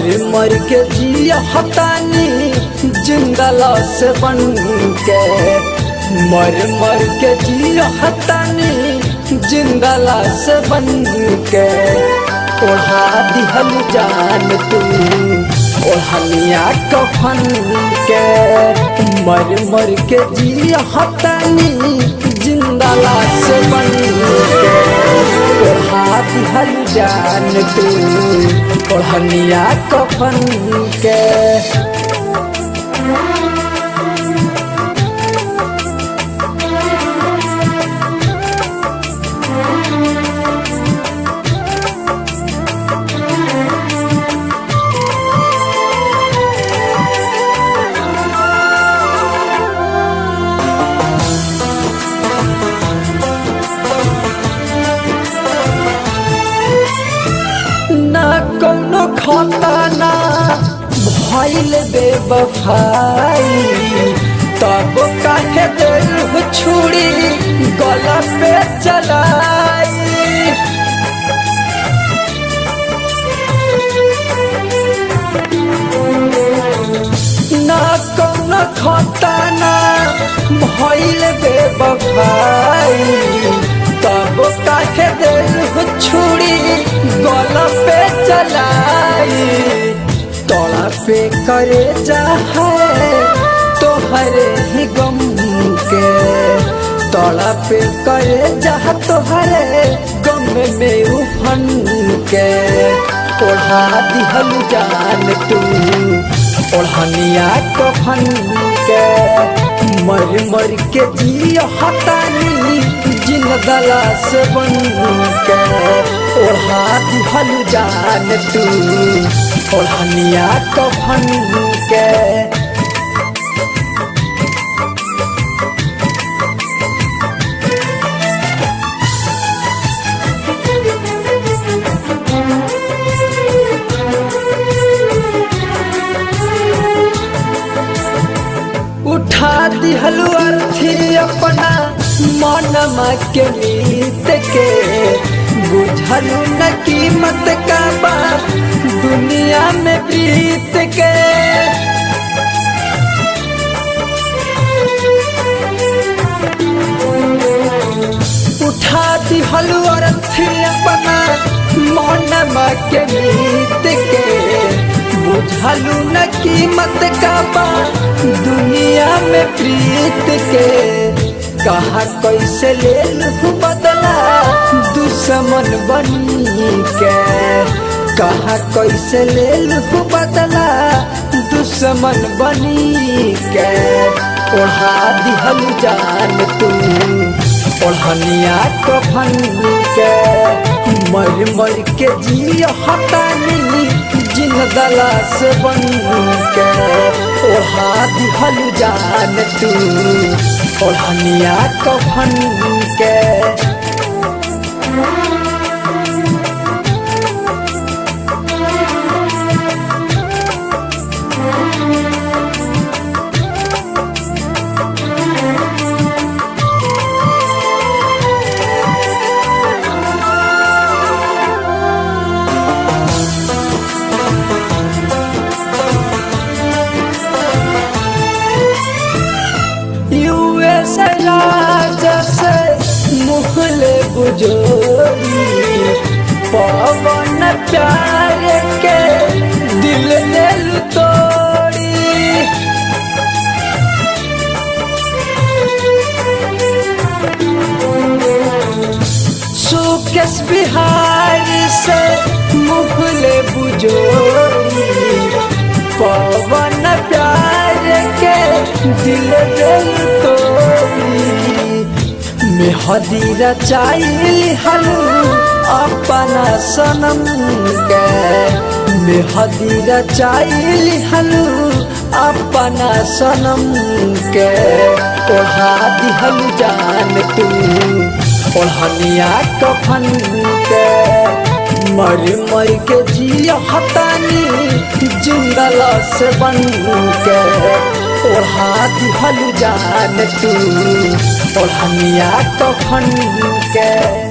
मर के जिया हतानी जिंदा लाश बन के, मर के जिया हतानी जिंदा लाश बन के। ओढ़ा दिहल जान तू ओढ़निया कफन के, मर के जिया हतानी जिंदा लाश बन के। ओढ़ा दिहल जान तू ओढ़निया कफन के। कौनो खाता ना भइल बेवफाई, तब काहे दिल छुरी गला पे चलाई। ना कौनो खाता ना भइल बेवफाई, तब काहे दिल छुरी गला पे चलाई। तोड़ा पे करे जाए तोहरे ही गम के, तोड़ा पे करे जा तोहरे गम में उफन के। ओढ़ा दिहल जान तू ओढ़निया कफन के, मर के जिया हतानी जिंदा लाश बन के। ओढ़ा दिहल जान तू ओढ़निया कफन के। उठा दिहल अर्थी अपना मनमा के मीत के, बुझलू न कीमत का बा दुनिया में प्रीत के। उठा दिहल अर्थी अपना मनमा के मीत के, बुझलू न कीमत का बा दुनिया में प्रीत के। कहा कैसे ले लूं बदला दुश्मन बनी के, कहा कैसे ले लूं बदला दुश्मन बनी के। ओढ़ा दिहल जान तू ओढ़निया कफन के, मर के जिया हतानी जिंदा लाश बन के। ओढ़ा दिहल जान तू ओढ़निया कफन के। जैसे मुहले बुझोरी पवन प्यार के दिल दिल तोड़ी। सुकेश बिहारी से मुहले बुझोरी पवन प्यार के दिल दिल तोड़ी। मेहदी रचाइल हलू अपना सनम के, मेहदी रचाइल हलू अपना सनम के। ओढ़ा दिहल जान तू ओढ़निया कफन के, मर के जिया हतानी जिंदा लाश बन के। ओढ़ा दिहल जान तू ओढ़निया कफन के।